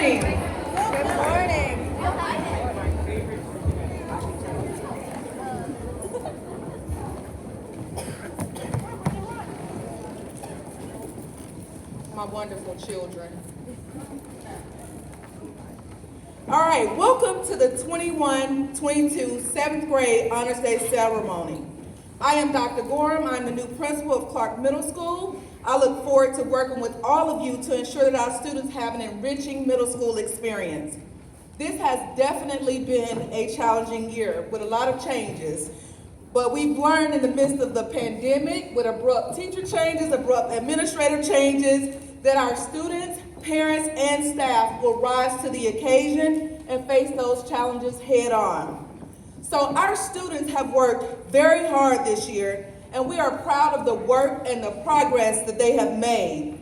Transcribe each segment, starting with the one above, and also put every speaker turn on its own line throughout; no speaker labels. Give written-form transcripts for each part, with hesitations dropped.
morning.
Good morning.
My wonderful children. All right, welcome to the 21-22 7th grade Honors Day ceremony. I am Dr. Gorham. I'm the new principal of Clarke Middle School. I look forward to working with all of you to ensure that our students have an enriching middle school experience. This has definitely been a challenging year with a lot of changes, but we've learned in the midst of the pandemic with abrupt teacher changes, abrupt administrative changes, that our students, parents, and staff will rise to the occasion and face those challenges head on. So our students have worked very hard this year, and we are proud of the work and the progress that they have made.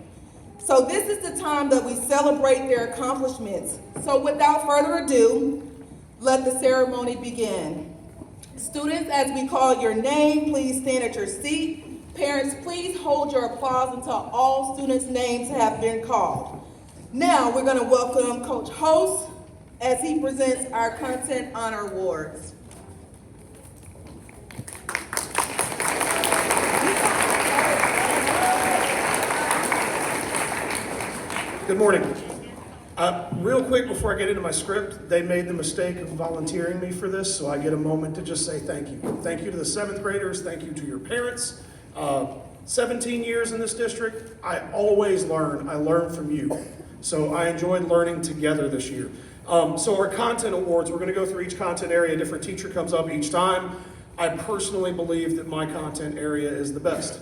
So this is the time that we celebrate their accomplishments. So without further ado, let the ceremony begin. Students, as we call your name, please stand at your seat. Parents, please hold your applause until all students' names have been called. Now we're going to welcome Coach Host as he presents our Content Honor Awards.
Good morning. Real quick before I get into my script, they made the mistake of volunteering me for this, so I get a moment to just say thank you. Thank you to the 7th graders, thank you to your parents. 17 years in this district, I always learn. I learn from you. So I enjoyed learning together this year. So our content awards, we're gonna go through each content area, a different teacher comes up each time. I personally believe that my content area is the best.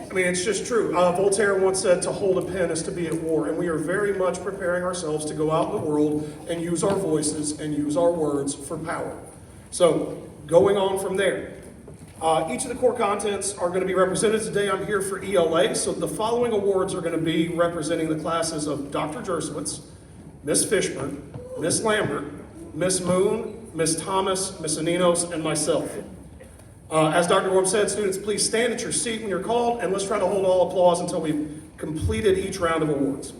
I mean, it's just true. Voltaire once said, to hold a pen is to be at war, and we are very much preparing ourselves to go out in the world and use our voices and use our words for power. So, going on from there. Each of the core contents are going to be represented. Today I'm here for ELA, so the following awards are going to be representing the classes of Dr. Jersowitz, Miss Fishburne, Miss Lambert, Miss Moon, Miss Thomas, Miss Aninos, and myself. As Dr. Gorham said, students, please stand at your seat when you're called, and let's try to hold all applause until we've completed each round of awards.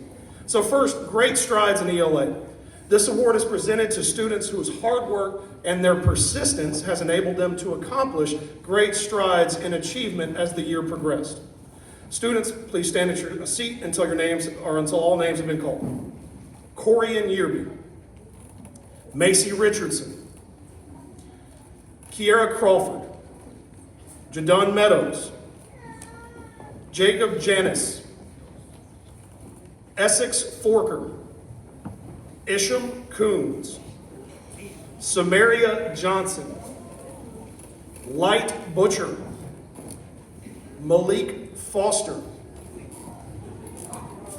So first, great strides in ELA. This award is presented to students whose hard work and their persistence has enabled them to accomplish great strides in achievement as the year progressed. Students, please stand at your seat until all names have been called. Corian Yearby, Macy Richardson, Kiera Crawford, Jadon Meadows, Jacob Janis, Essex Forker, Isham Coons, Samaria Johnson, Light Butcher, Malik Foster,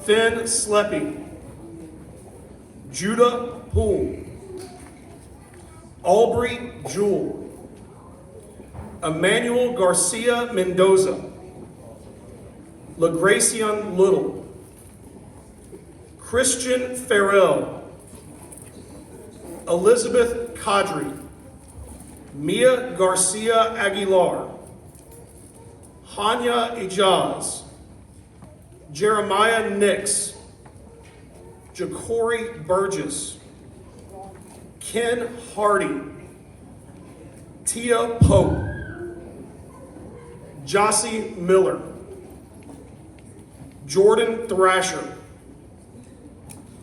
Finn Sleppy, Judah Poole, Aubrey Jewell, Emmanuel Garcia Mendoza, LaGracian Little, Christian Farrell, Elizabeth Kadri, Mia Garcia Aguilar, Hanya Ijaz, Jeremiah Nix, Ja'Cory Burgess, Ken Hardy, Tia Pope, Jossie Miller, Jordan Thrasher,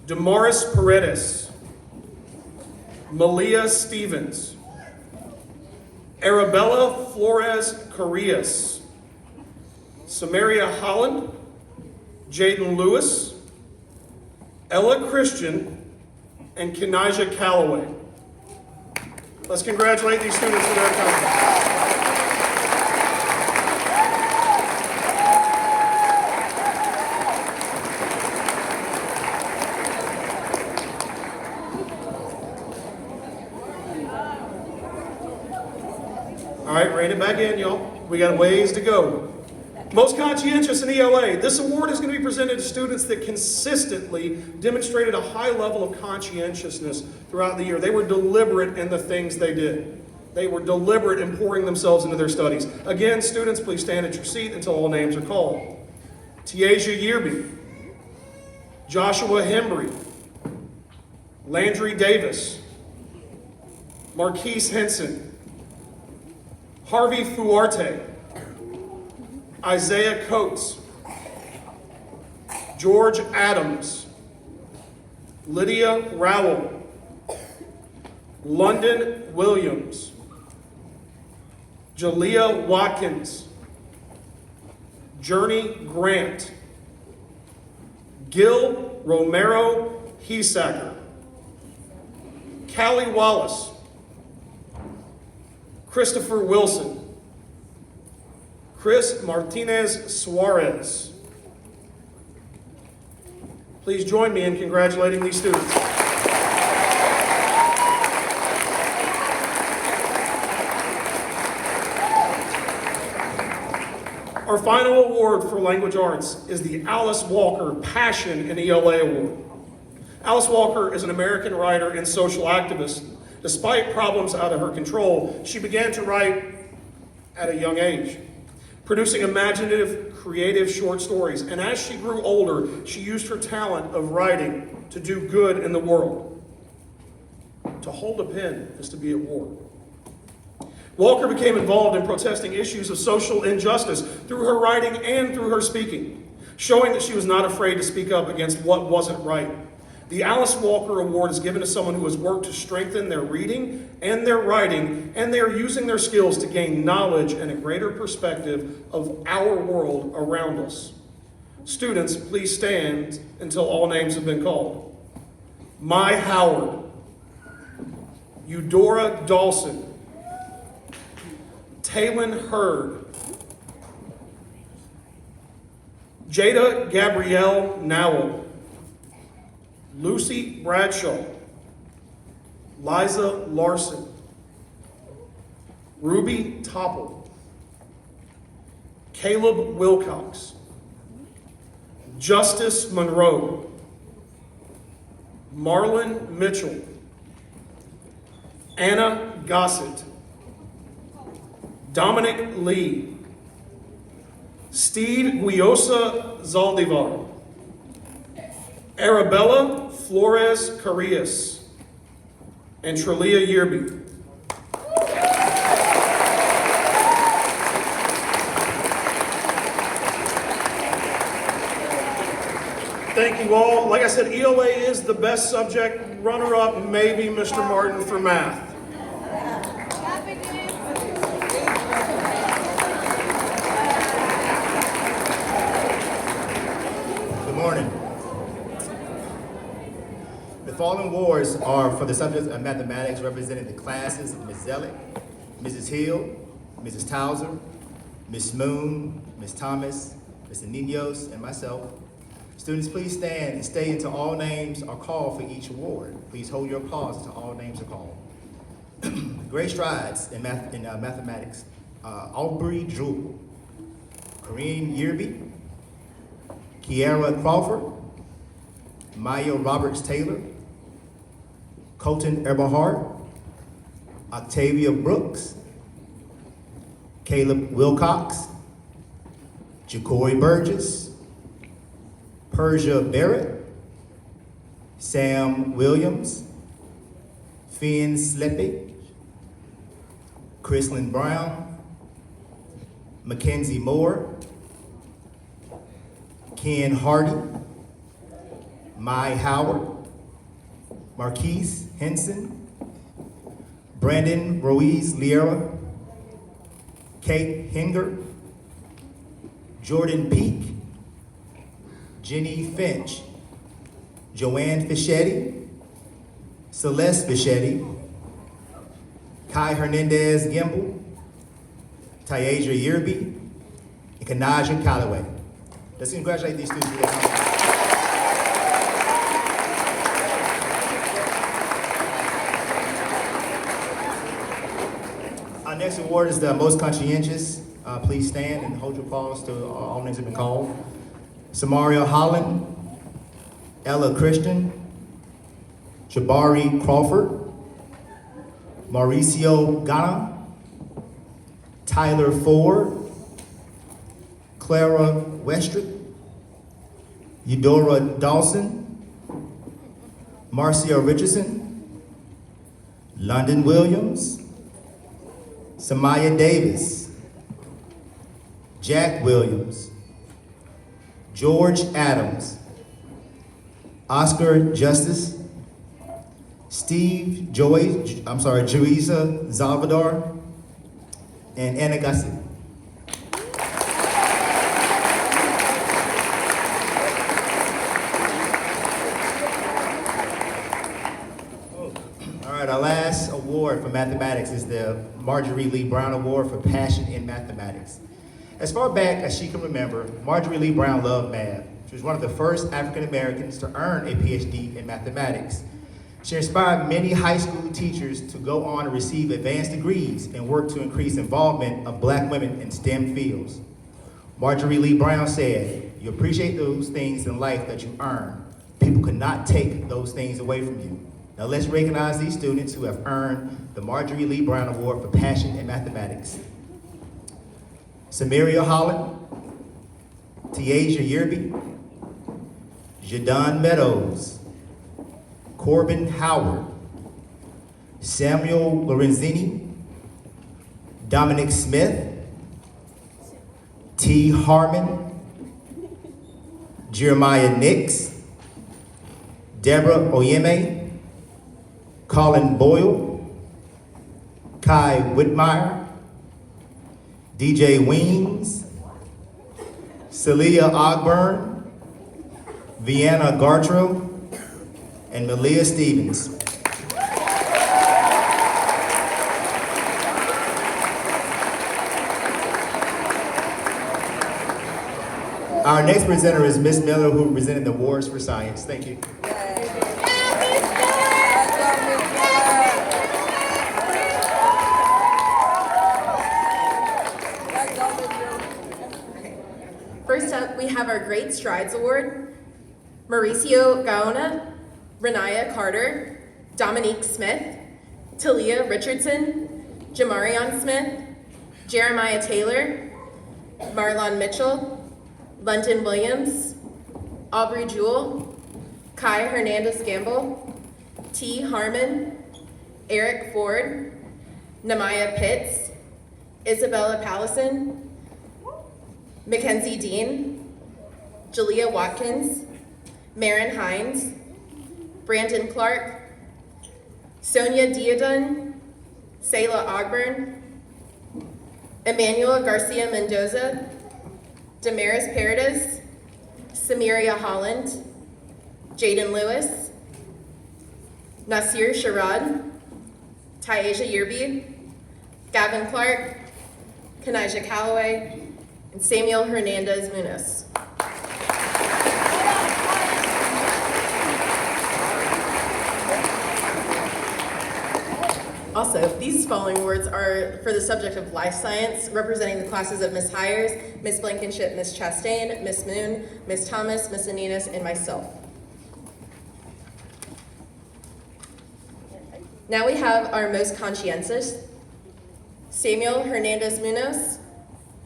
Damaris Paredes, Malia Stevens, Arabella Flores Correas, Samaria Holland, Jaden Lewis, Ella Christian, and Kenijah Calloway. Let's congratulate these students for their accomplishments. All right, rein it back in, y'all. We got a ways to go. Most conscientious in ELA. This award is going to be presented to students that consistently demonstrated a high level of conscientiousness throughout the year. They were deliberate in the things they did. They were deliberate in pouring themselves into their studies. Again, students, please stand at your seat until all names are called. Tiaja Yearby, Joshua Hembry, Landry Davis, Marquise Henson, Harvey Fuarte, Isaiah Coates, George Adams, Lydia Rowell, London Williams, Jalea Watkins, Journey Grant, Gil Romero Hesacker, Callie Wallace, Christopher Wilson, Chris Martinez Suarez. Please join me in congratulating these students. Our final award for language arts is the Alice Walker Passion in ELA Award. Alice Walker is an American writer and social activist. Despite problems out of her control, she began to write at a young age, producing imaginative, creative short stories. And as she grew older, she used her talent of writing to do good in the world. To hold a pen is to be at war. Walker became involved in protesting issues of social injustice through her writing and through her speaking, showing that she was not afraid to speak up against what wasn't right. The Alice Walker Award is given to someone who has worked to strengthen their reading and their writing, and they are using their skills to gain knowledge and a greater perspective of our world around us. Students, please stand until all names have been called. Mai Howard, Eudora Dawson, Taylin Hurd, Jada Gabrielle Nowell, Lucy Bradshaw, Liza Larson, Ruby Topple, Caleb Wilcox, Justice Monroe, Marlon Mitchell, Anna Gossett, Dominic Lee, Steve Guiosa Zaldivar, Arabella Flores Carrillas, and Trelia Yearby. Thank you all. Like I said, ELA is the best subject. Runner-up, maybe Mr. Martin for math.
Good morning. The following awards are for the subjects of mathematics, representing the classes of Ms. Zellick, Mrs. Hill, Mrs. Towser, Ms. Moon, Ms. Thomas, Mr. Ninos, and myself. Students, please stand and stay until all names are called for each award. Please hold your applause until all names are called. Great strides in mathematics. Aubrey Drew, Corinne Yearby, Kiara Crawford, Maya Roberts Taylor, Colton Eberhard, Octavia Brooks, Caleb Wilcox, Jacory Burgess, Persia Barrett, Sam Williams, Finn Sleppy, Chrislyn Brown, Mackenzie Moore, Ken Hardy, Mai Howard, Marquise Henson, Brandon Ruiz Liera, Kate Hinger, Jordan Peak, Jenny Finch, Joanne Fischetti, Celeste Fischetti, Kai Hernandez Gimble, Tyaja Yearby, and Kanaja Calloway. Let's congratulate these students for their accomplishments. Our next award is the most conscientious. Please stand and hold your applause till all names have been called. Samaria Holland, Ella Christian, Jabari Crawford, Mauricio Ghana, Tyler Ford, Clara Westrick, Eudora Dawson, Marcia Richardson, London Williams, Samaya Davis, Jack Williams, George Adams, Oscar Justice, Joisa Salvador, and Anna Gussie. All right, our last award for mathematics is the Marjorie Lee Brown Award for Passion in Mathematics. As far back as she can remember, Marjorie Lee Brown loved math. She was one of the first African Americans to earn a PhD in mathematics. She inspired many high school teachers to go on to receive advanced degrees and work to increase involvement of Black women in STEM fields. Marjorie Lee Brown said, "You appreciate those things in life that you earn. People cannot take those things away from you." Now let's recognize these students who have earned the Marjorie Lee Brown Award for Passion in Mathematics. Samaria Holland, Tiaja Yerby, Jadon Meadows, Corbin Howard, Samuel Lorenzini, Dominic Smith, T. Harmon, Jeremiah Nix, Deborah Oyeme, Colin Boyle, Kai Whitmire, DJ Weems, Celia Ogburn, Vienna Gartro, and Malia Stevens. Our next presenter is Miss Miller, who presented the awards for science. Thank you.
First up, we have our Great Strides Award. Mauricio Gaona, Renaya Carter, Dominique Smith, Talia Richardson, Jamarion Smith, Jeremiah Taylor, Marlon Mitchell, London Williams, Aubrey Jewell, Kai Hernandez Gamble, T. Harmon, Eric Ford, Namaya Pitts, Isabella Pallison, Mackenzie Dean, Jalea Watkins, Marin Hines, Brandon Clarke, Sonia Diadun, Sayla Ogburn, Emmanuel Garcia Mendoza, Damaris Paredes, Samaria Holland, Jaden Lewis, Nasir Sharad, Tiaja Yerby, Gavin Clark, Kanijah Calloway, and Samuel Hernandez Munoz. Also, these following awards are for the subject of life science, representing the classes of Ms. Hires, Ms. Blankenship, Ms. Chastain, Ms. Moon, Ms. Thomas, Ms. Aninas, and myself. Now we have our most conscientious, Samuel Hernandez Munoz,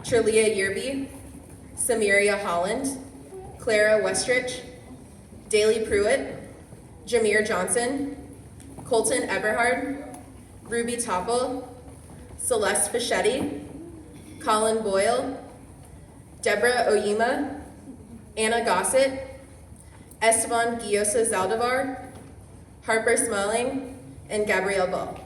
Trelia Yerby, Samaria Holland, Clara Westrich, Daly Pruitt, Jameer Johnson, Colton Eberhard, Ruby Topple, Celeste Fischetti, Colin Boyle, Deborah Oyema, Anna Gossett, Esteban Guillosa Zaldivar, Harper Smalling, and Gabrielle Ball.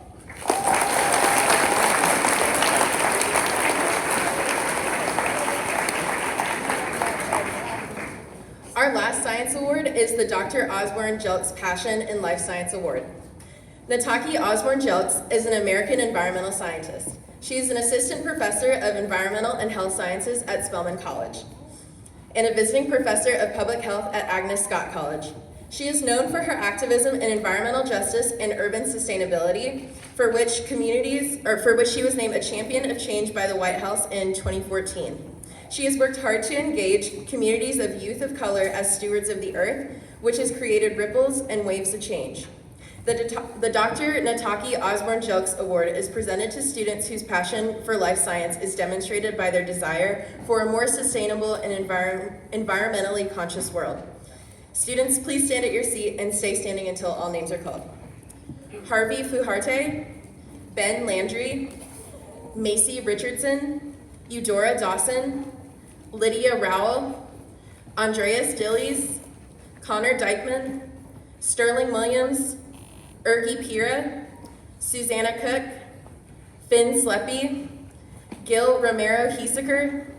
Our last science award is the Dr. Osborne Jelks Passion in Life Science Award. Nataki Osborne Jelks is an American environmental scientist. She is an assistant professor of environmental and health sciences at Spelman College and a visiting professor of public health at Agnes Scott College. She is known for her activism in environmental justice and urban sustainability, for which she was named a champion of change by the White House in 2014. She has worked hard to engage communities of youth of color as stewards of the earth, which has created ripples and waves of change. The Dr. Nataki Osborne Jelks Award is presented to students whose passion for life science is demonstrated by their desire for a more sustainable and environmentally conscious world. Students, please stand at your seat and stay standing until all names are called. Harvey Fuharte, Ben Landry, Macy Richardson, Eudora Dawson, Lydia Rowell, Andreas Dillies, Connor Dykeman, Sterling Williams, Erky Pira, Susanna Cook, Finn Sleppy, Gil Romero Hieseker,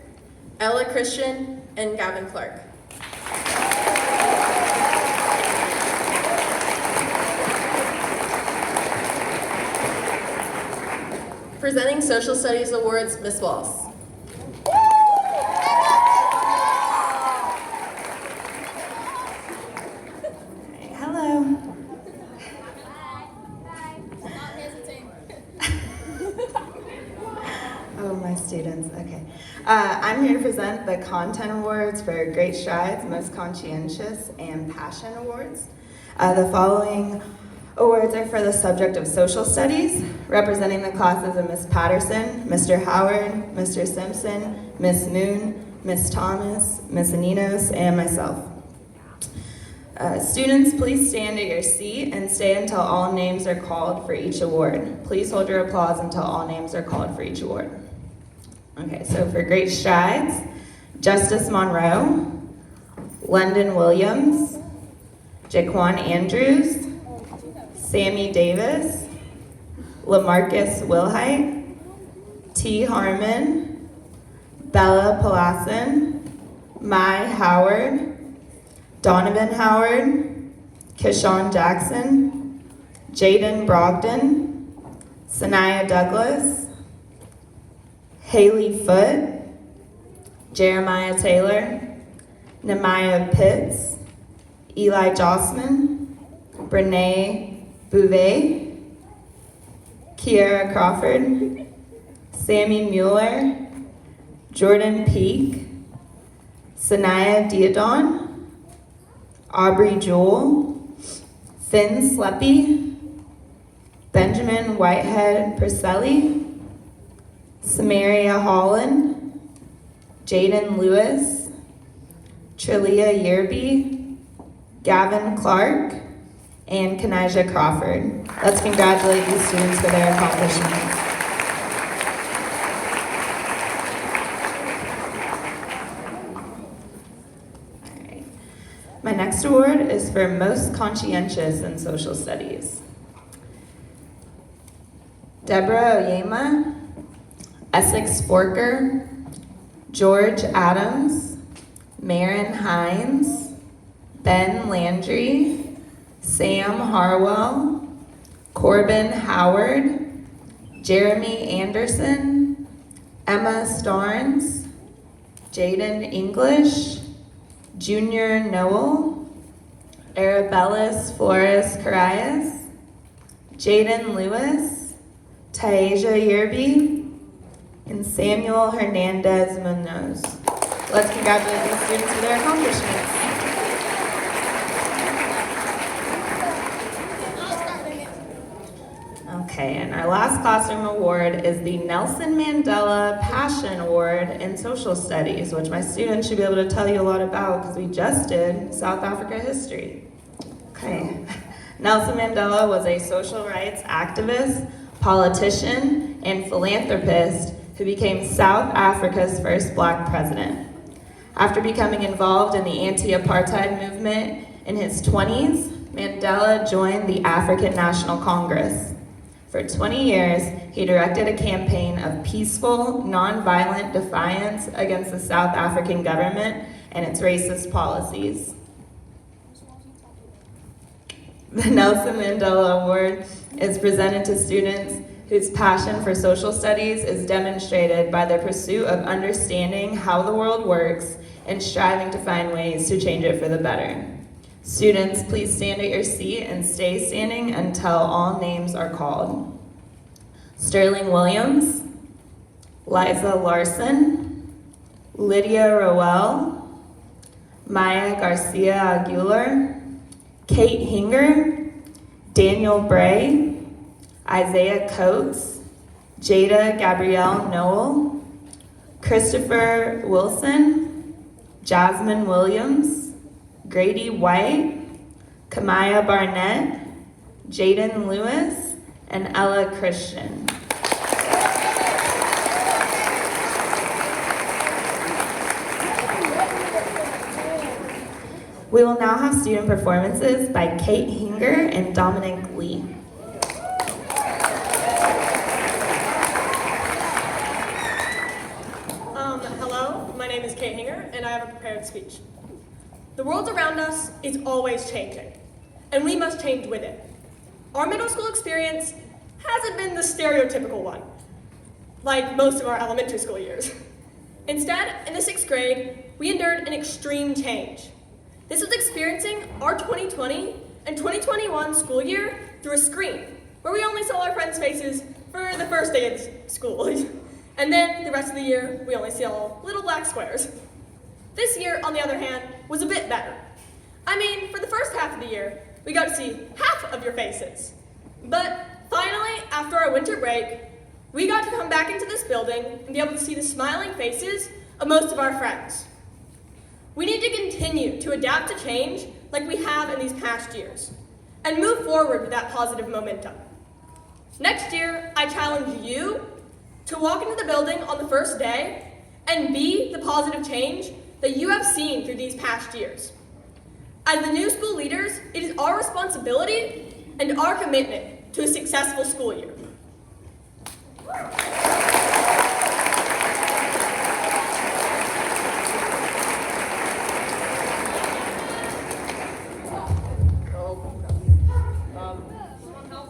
Ella Christian, and Gavin Clarke. Presenting Social Studies Awards, Ms. Walls.
Hello. Oh, my students, okay. I'm here to present the Content Awards for Great Strides, Most Conscientious, and Passion Awards. The following awards are for the subject of social studies, representing the classes of Ms. Patterson, Mr. Howard, Mr. Simpson, Ms. Moon, Ms. Thomas, Ms. Aninos, and myself. Students, please stand at your seat and stay until all names are called for each award. Please hold your applause until all names are called for each award. Okay, so for Great Strides, Justice Monroe, London Williams, Jaquan Andrews, Sammy Davis, Lamarcus Wilhite, T. Harmon, Bella Palasin, Mai Howard, Donovan Howard, Keshawn Jackson, Jaden Brogdon, Sanaya Douglas, Haley Foote, Jeremiah Taylor, Nehemiah Pitts, Eli Jossman, Brene Bouvet, Kiara Crawford, Sammy Mueller, Jordan Peak, Sanaya Diadon, Aubrey Jewell, Finn Sleppy, Benjamin Whitehead Perselli, Samaria Holland, Jaden Lewis, Trillia Yerby, Gavin Clarke, and Kanijah Crawford. Let's congratulate these students for their accomplishments. All right. My next award is for Most Conscientious in Social Studies. Deborah Oyema, Essex Forker, George Adams, Marin Hines, Ben Landry, Sam Harwell, Corbin Howard, Jeremy Anderson, Emma Starnes, Jaden English, Junior Noel, Arabellis Flores Carayas, Jaden Lewis, Taisha Yerby, and Samuel Hernandez Munoz. Let's congratulate these students for their accomplishments. Okay, and our last classroom award is the Nelson Mandela Passion Award in Social Studies, which my students should be able to tell you a lot about because we just did South Africa history. Okay, Nelson Mandela was a social rights activist, politician, and philanthropist who became South Africa's first black president. After becoming involved in the anti-apartheid movement in his 20s, Mandela joined the African National Congress. For 20 years, he directed a campaign of peaceful, nonviolent defiance against the South African government and its racist policies. The Nelson Mandela Award is presented to students whose passion for social studies is demonstrated by their pursuit of understanding how the world works and striving to find ways to change it for the better. Students, please stand at your seat and stay standing until all names are called. Sterling Williams, Liza Larson, Lydia Rowell, Maya Garcia Aguilar, Kate Hinger, Daniel Bray, Isaiah Coates, Jada Gabrielle Noel, Christopher Wilson, Jasmine Williams, Grady White, Kamaya Barnett, Jaden Lewis, and Ella Christian. We will now have student performances by Kate Hinger and Dominic Lee.
Hello, my name is Kate Hinger, and I have a prepared speech. The world around us is always changing, and we must change with it. Our middle school experience hasn't been the stereotypical one, like most of our elementary school years. Instead, in the 6th grade, we endured an extreme change. This was experiencing our 2020 and 2021 school year through a screen, where we only saw our friends' faces for the first day of school. And then the rest of the year, we only saw little black squares. This year, on the other hand, was a bit better. I mean, for the first half of the year, we got to see half of your faces. But finally, after our winter break, we got to come back into this building and be able to see the smiling faces of most of our friends. We need to continue to adapt to change like we have in these past years, and move forward with that positive momentum. Next year, I challenge you to walk into the building on the first day and be the positive change that you have seen through these past years. As the new school leaders, it is our responsibility and our commitment to a successful school year.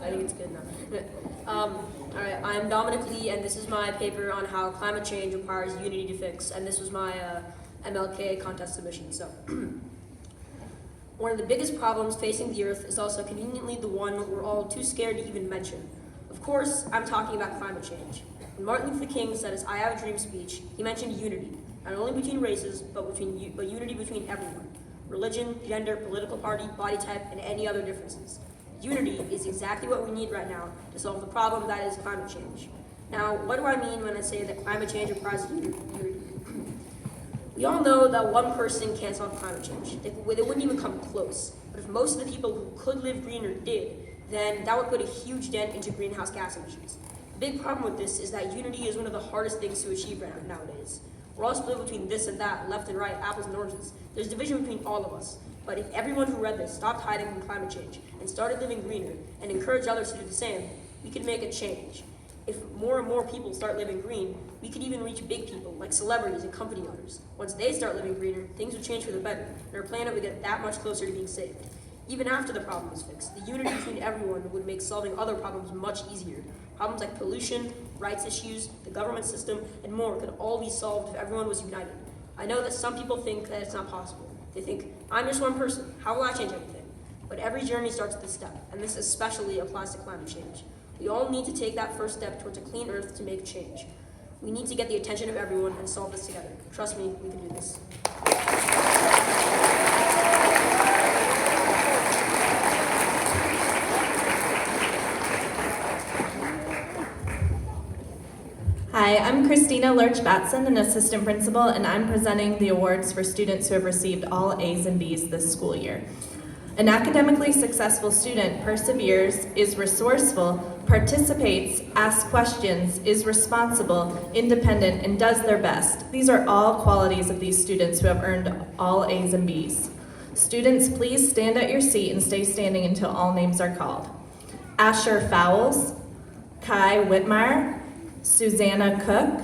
I think it's good now. All right, I'm Dominic Lee, and this is my paper on how climate change requires unity to fix, and this was my MLK contest submission. So, one of the biggest problems facing the Earth is also conveniently the one we're all too scared to even mention. Of course, I'm talking about climate change. When Martin Luther King said his "I Have a Dream" speech, he mentioned unity, not only between races, but unity between everyone: religion, gender, political party, body type, and any other differences. Unity is exactly what we need right now to solve the problem that is climate change. Now, what do I mean when I say that climate change requires unity? We all know that one person can't solve climate change. They wouldn't even come close. But if most of the people who could live greener did, then that would put a huge dent into greenhouse gas emissions. The big problem with this is that unity is one of the hardest things to achieve nowadays. We're all split between this and that, left and right, apples and oranges. There's division between all of us. But if everyone who read this stopped hiding from climate change and started living greener and encouraged others to do the same, we could make a change. If more and more people start living green, we could even reach big people like celebrities and company owners. Once they start living greener, things would change for the better, and our planet would get that much closer to being saved. Even after the problem is fixed, the unity between everyone would make solving other problems much easier. Problems like pollution, rights issues, the government system, and more could all be solved if everyone was united. I know that some people think that it's not possible. They think, I'm just one person, how will I change anything? But every journey starts with a step, and this especially applies to climate change. We all need to take that first step towards a clean earth to make change. We need to get the attention of everyone and solve this together. Trust me, we can do this.
Hi, I'm Christina Lurch-Batson, an assistant principal, and I'm presenting the awards for students who have received all A's and B's this school year. An academically successful student perseveres, is resourceful, participates, asks questions, is responsible, independent, and does their best. These are all qualities of these students who have earned all A's and B's. Students, please stand at your seat and stay standing until all names are called. Asher Fowles, Kai Whitmire, Susanna Cook,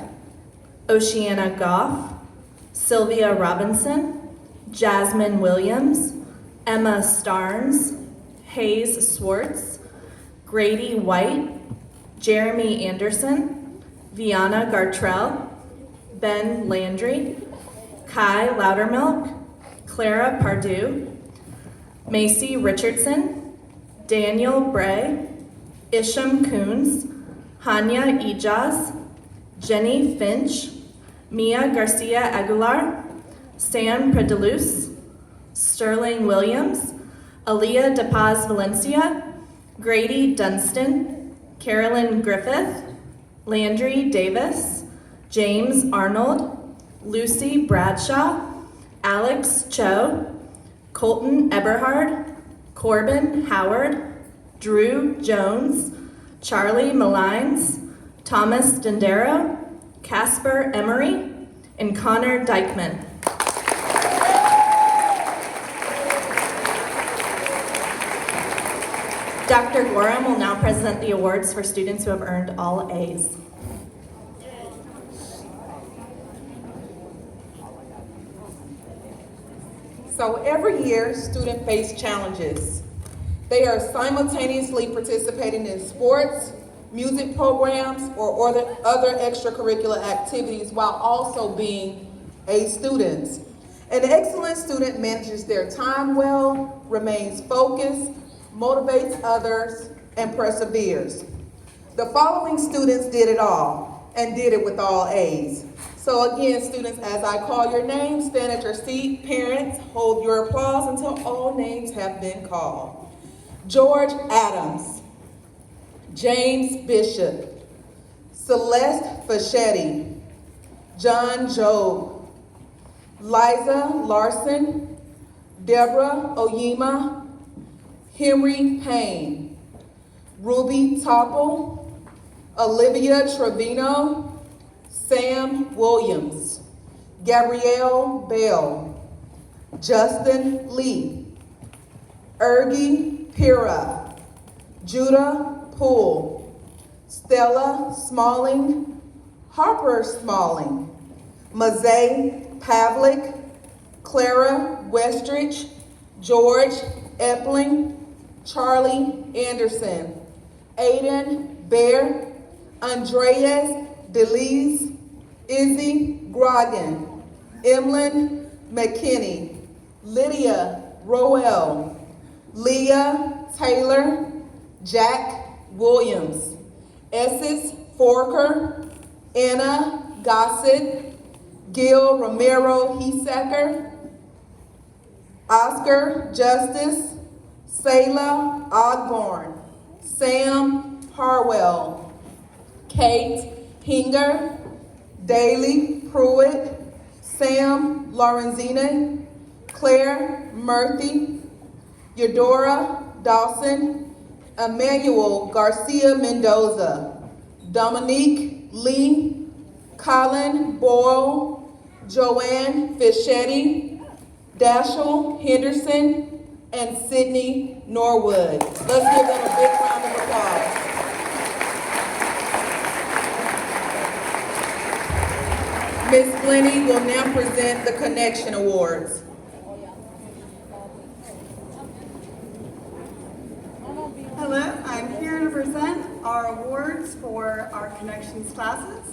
Oceana Goff, Sylvia Robinson, Jasmine Williams, Emma Starnes, Hayes Swartz, Grady White, Jeremy Anderson, Viana Gartrell, Ben Landry, Kai Loudermilk, Clara Pardue, Macy Richardson, Daniel Bray, Isham Coons, Hanya Ijaz, Jenny Finch, Mia Garcia Aguilar, Sam Predalus, Sterling Williams, Aaliyah De Paz Valencia, Grady Dunstan, Carolyn Griffith, Landry Davis, James Arnold, Lucy Bradshaw, Alex Cho, Colton Eberhard, Corbin Howard, Drew Jones, Charlie Malines, Thomas Dendero, Casper Emery, and Connor Dykman. Dr. Gorham will now present the awards for students who have earned all A's.
So every year, students face challenges. They are simultaneously participating in sports, music programs, or other extracurricular activities while also being A students. An excellent student manages their time well, remains focused, motivates others, and perseveres. The following students did it all and did it with all A's. So again, students, as I call your name, stand at your seat. Parents, hold your applause until all names have been called. George Adams, James Bishop, Celeste Fischetti, John Job, Liza Larson, Deborah Oyema, Henry Payne, Ruby Topple, Olivia Trevino, Sam Williams, Gabrielle Bell, Justin Lee, Ergie Pira, Judah Poole, Stella Smalling, Harper Smalling, Mazay Pavlik, Clara Westrich, George Epling, Charlie Anderson, Aiden Bear, Andreas DeLise, Izzy Grogan, Emlyn McKinney, Lydia Roel, Leah Taylor, Jack Williams, Essex Forker, Anna Gossett, Gil Romero Hesacker, Oscar Justice, Sayla Ogborn, Sam Harwell, Kate Hinger, Daly Pruitt, Sam Lorenzine, Claire Murphy, Eudora Dawson, Emmanuel Garcia Mendoza, Dominique Lee, Colin Boyle, Joanne Fischetti, Dashel Henderson, and Sydney Norwood. Let's give them a big round of applause. Ms. Glennie will now present the Connection Awards.
Hello, I'm here to present our awards for our Connections classes.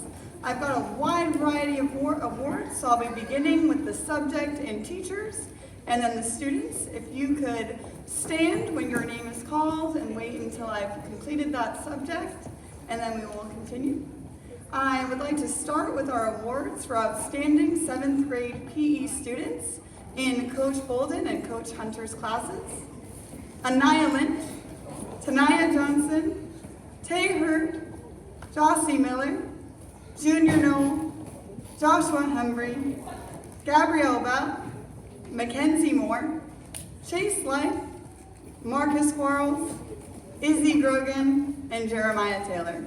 I've got a wide variety of awards, so I'll be beginning with the subject and teachers, and then the students. If you could stand when your name is called and wait until I've completed that subject, and then we will continue. I would like to start with our awards for outstanding 7th grade PE students in Coach Bolden and Coach Hunter's classes. Anaya Lynch, Tanaya Johnson, Tay Hurd, Jossie Miller, Junior Knoll, Joshua Humbry, Gabrielle Bell, Mackenzie Moore, Chase Life, Marcus Quarles, Izzy Grogan, and Jeremiah Taylor.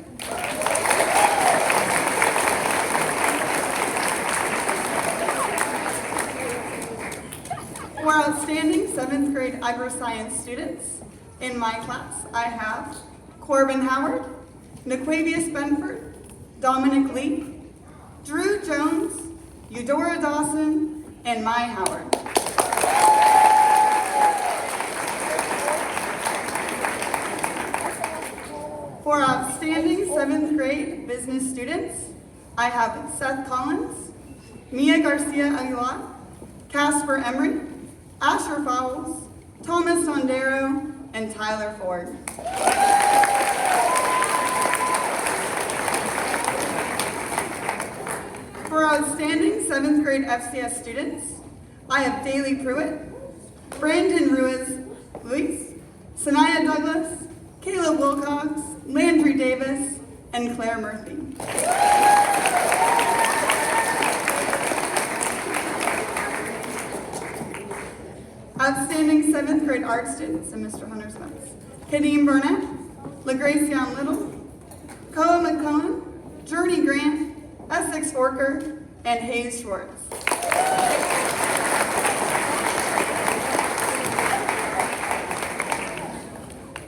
For outstanding 7th grade agri-science students in my class, I have Corbin Howard, Naquavius Benford, Dominic Lee, Drew Jones, Eudora Dawson, and Mai Howard. For outstanding 7th grade business students, I have Seth Collins, Mia Garcia Aguilar, Casper Emery, Asher Fowles, Thomas Sondero, and Tyler Ford. For outstanding 7th grade FCS students, I have Daly Pruitt, Brandon Ruiz, Sanaya Douglas, Caleb Wilcox, Landry Davis, and Claire Murphy. Outstanding 7th grade art students and Mr. Hunter Smith. Kadeem Burnett, LaGracian Little, Koa McCohen, Journey Grant, Essex Forker, and Hayes Schwartz.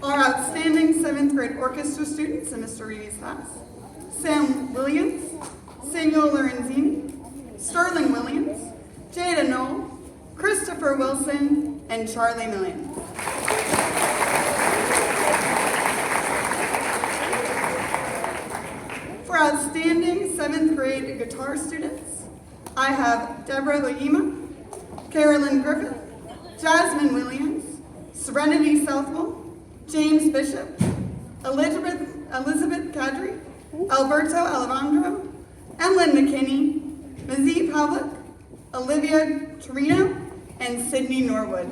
Our outstanding 7th grade orchestra students in Mr. Reedy's class. Sam Williams, Samuel Lorenzini, Sterling Williams, Jada Knoll, Christopher Wilson, and Charlie Million. For outstanding 7th grade guitar students, I have Deborah Loyima, Carolyn Griffith, Jasmine Williams, Serenity Southwell, James Bishop, Elizabeth Kadri, Alberto Alejandro, Emlyn McKinney, Mazee Pavlik, Olivia Torino, and Sydney Norwood.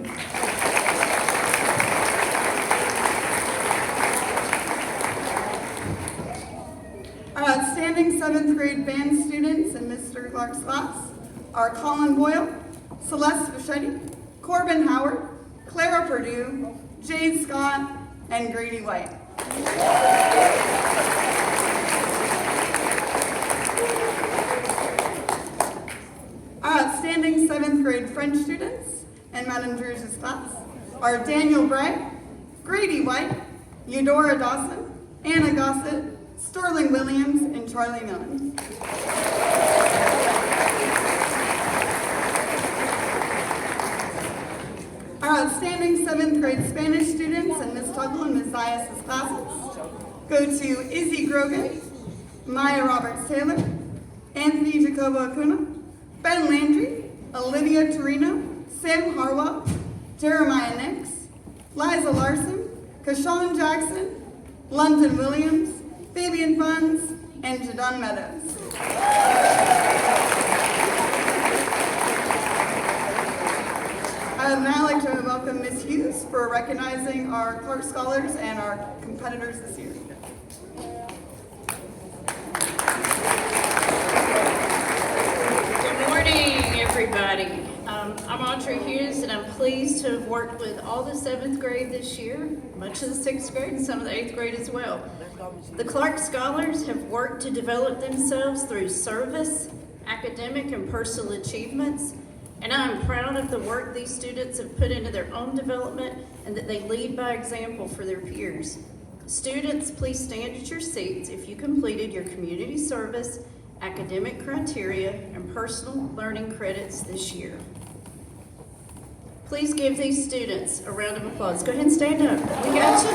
Our outstanding 7th grade band students in Mr. Clarke's class are Colin Boyle, Celeste Bichetti, Corbin Howard, Clara Purdue, Jade Scott, and Grady White. Our outstanding 7th grade French students in Madame Drew's class are Daniel Bray, Grady White, Eudora Dawson, Anna Gossett, Sterling Williams, and Charlie Millen. Our outstanding 7th grade Spanish students in Ms. Tuggle and Ms. Zias' classes go to Izzy Grogan, Maya Roberts Taylor, Anthony Jacobo Acuna, Ben Landry, Olivia Torino, Sam Harwell, Jeremiah Nix, Liza Larson, Kashawn Jackson, London Williams, Fabian Funds, and Jadon Meadows. I would now like to welcome Ms. Hughes for recognizing our Clarke Scholars and our competitors this year.
Good morning, everybody. I'm Audrey Hughes, and I'm pleased to have worked with all the 7th grade this year, much of the 6th grade, and some of the 8th grade as well. The Clarke Scholars have worked to develop themselves through service, academic, and personal achievements, and I'm proud of the work these students have put into their own development and that they lead by example for their peers. Students, please stand at your seats if you completed your community service, academic criteria, and personal learning credits this year. Please give these students a round of applause. Go ahead and stand up. We got you.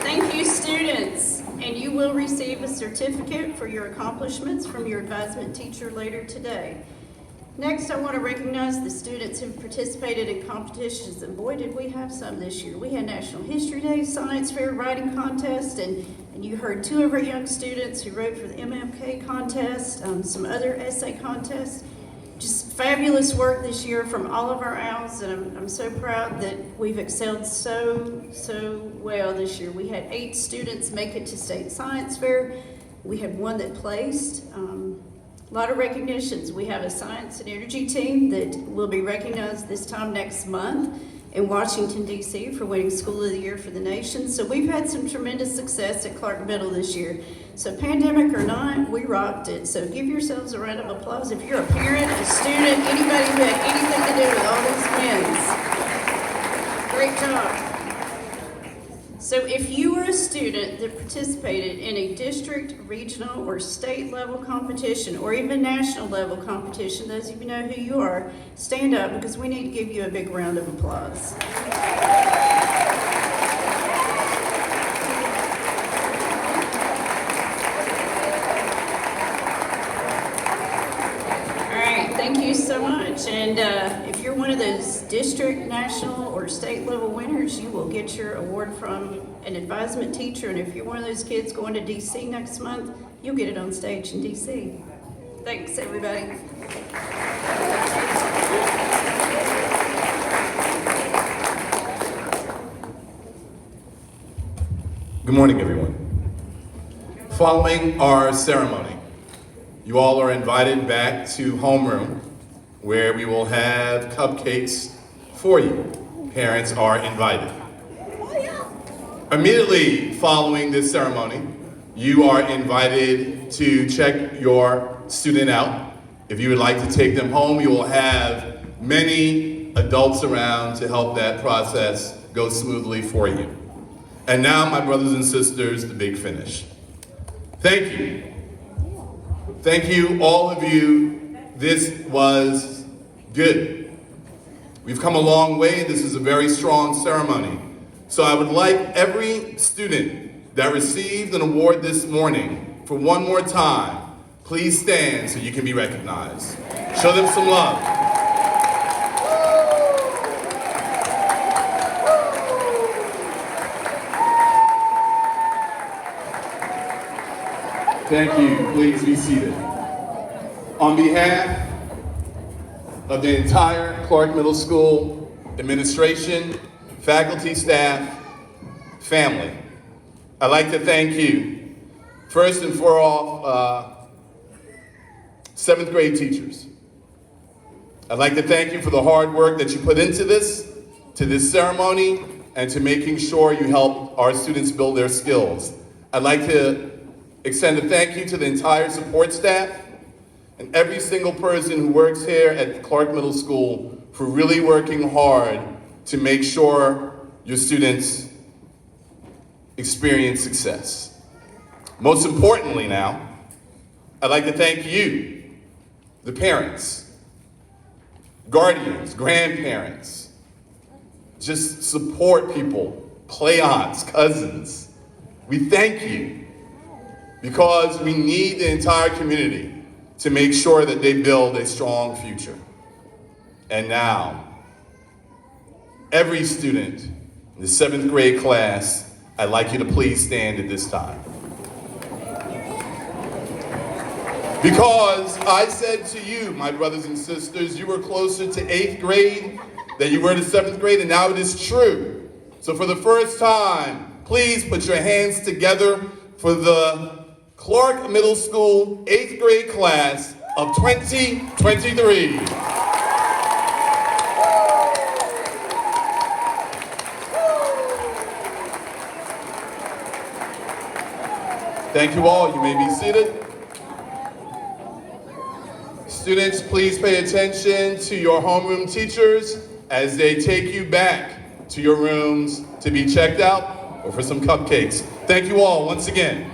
Thank you, students, and you will receive a certificate for your accomplishments from your advisement teacher later today. Next, I want to recognize the students who participated in competitions, and boy, did we have some this year. We had National History Day, Science Fair, Writing Contest, and you heard 2 of our young students who wrote for the MMK contest, some other essay contests. Just fabulous work this year from all of our owls, and I'm so proud that we've excelled so well this year. We had 8 students make it to State Science Fair. We had 1 that placed. A lot of recognitions. We have a science and energy team that will be recognized this time next month in Washington, D.C. for winning School of the Year for the nation. So we've had some tremendous success at Clarke Middle this year. So pandemic or not, we rocked it. So give yourselves a round of applause if you're a parent, a student, anybody who had anything to do with all these wins. Great job. So if you were a student that participated in a district, regional, or state level competition, or even national level competition, those of you know who you are, stand up because we need to give you a big round of applause. All right, thank you so much. And if you're one of those district, national, or state level winners, you will get your award from an advisement teacher. And if you're one of those kids going to DC next month, you'll get it on stage in DC. Thanks, everybody.
Good morning, everyone. Following our ceremony, you all are invited back to homeroom where we will have cupcakes for you. Parents are invited. Immediately following this ceremony, you are invited to check your student out. If you would like to take them home, you will have many adults around to help that process go smoothly for you. And now, my brothers and sisters, the big finish. Thank you. Thank you, all of you. This was good. We've come a long way. This is a very strong ceremony. So I would like every student that received an award this morning, for one more time, please stand so you can be recognized. Show them some love. Thank you. Please be seated. On behalf of the entire Clarke Middle School administration, faculty, staff, family, I'd like to thank you, first and foremost, 7th grade teachers. I'd like to thank you for the hard work that you put into this ceremony, and to making sure you help our students build their skills. I'd like to extend a thank you to the entire support staff and every single person who works here at Clarke Middle School for really working hard to make sure your students experience success. Most importantly now, I'd like to thank you, the parents, guardians, grandparents, just support people, play aunts, cousins. We thank you because we need the entire community to make sure that they build a strong future. And now, every student in the 7th grade class, I'd like you to please stand at this time. Because I said to you, my brothers and sisters, you were closer to 8th grade than you were to 7th grade, and now it is true. So for the first time, please put your hands together for the Clarke Middle School 8th grade class of 2023. Thank you all. You may be seated. Students, please pay attention to your homeroom teachers as they take you back to your rooms to be checked out or for some cupcakes. Thank you all once again.